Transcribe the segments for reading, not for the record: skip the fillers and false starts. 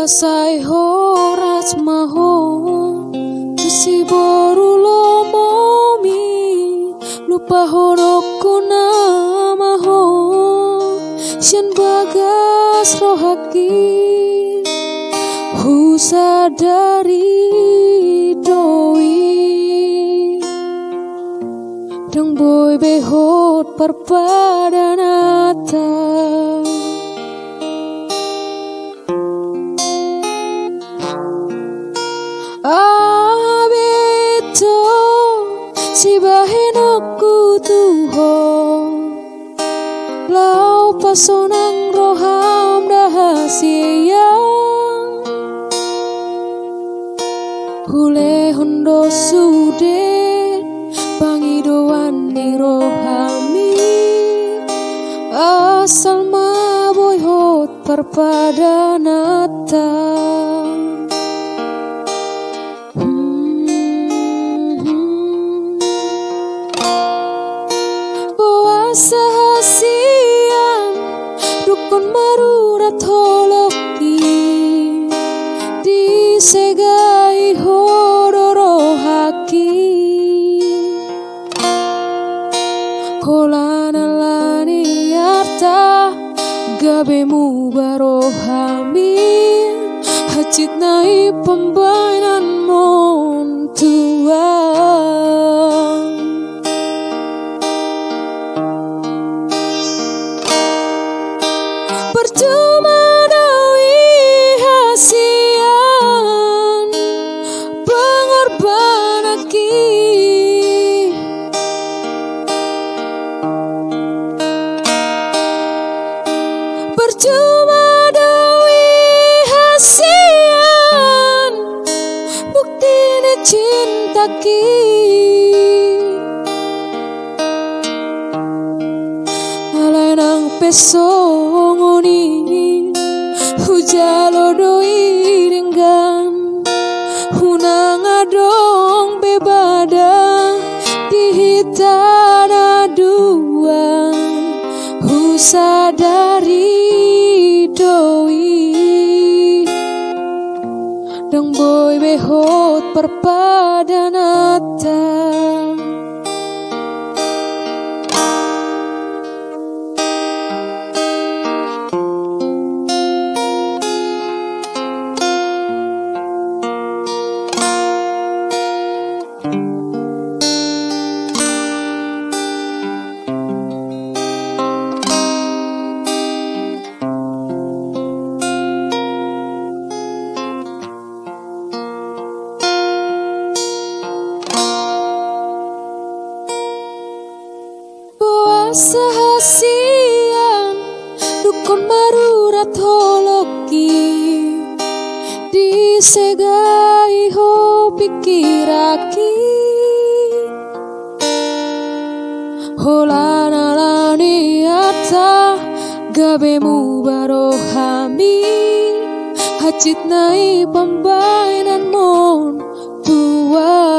Sai horas maho tusi boru lomomi lupa horokku namaho sien bagas rohaki husadari doi dang boy behot perpadanata abeto si bahenokku tuho lau pasonang roham rahasia hule hondo sude pangidoan ni rohami asal ma boy hot perpadanata sahasian dukun marurat holoki disegai hororo haki holana lani arta gabemu barohami hajit nai pembainan mon tua percuma dawi hasian pengorban aki percuma dawi hasian bukti ne cinta ki alai nang pesongoni hujalo doi ringgan hunang adong bebada dihitana dua husadari doi dang boy behot perpadanata sahasian dukun marurat holoki disegai ho pikiraki holana lani ata gabemu barohami hajit nai pembainan mon tua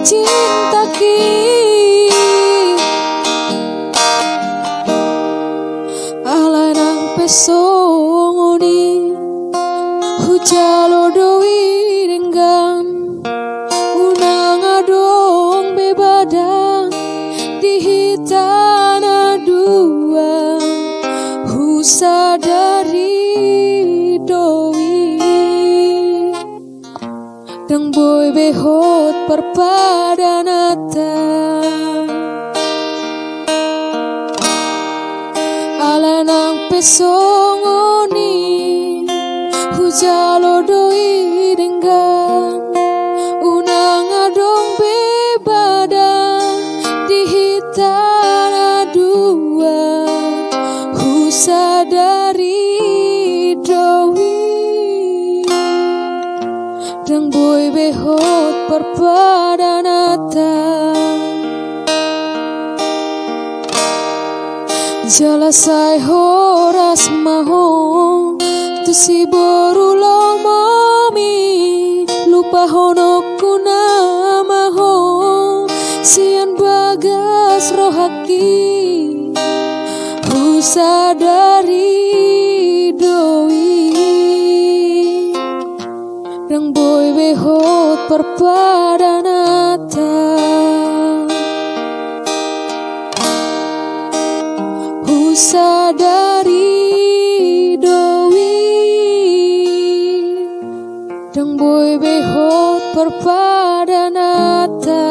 cinta ki alai nang pesongoni hujalo doi ringgan unang adong bebada dihitana dua husadari doi dang boy behot perpadanata ala nang pesongoni hujalo doi ringgan unang adong bebada dihitana dua husadari doi dang boy Jalasai horas maho tu si borulo mami lupa hono kuna maho sian bagas rohaki sadari doi rang boy behot perpadanata sadari doi rang boy behot perpadanata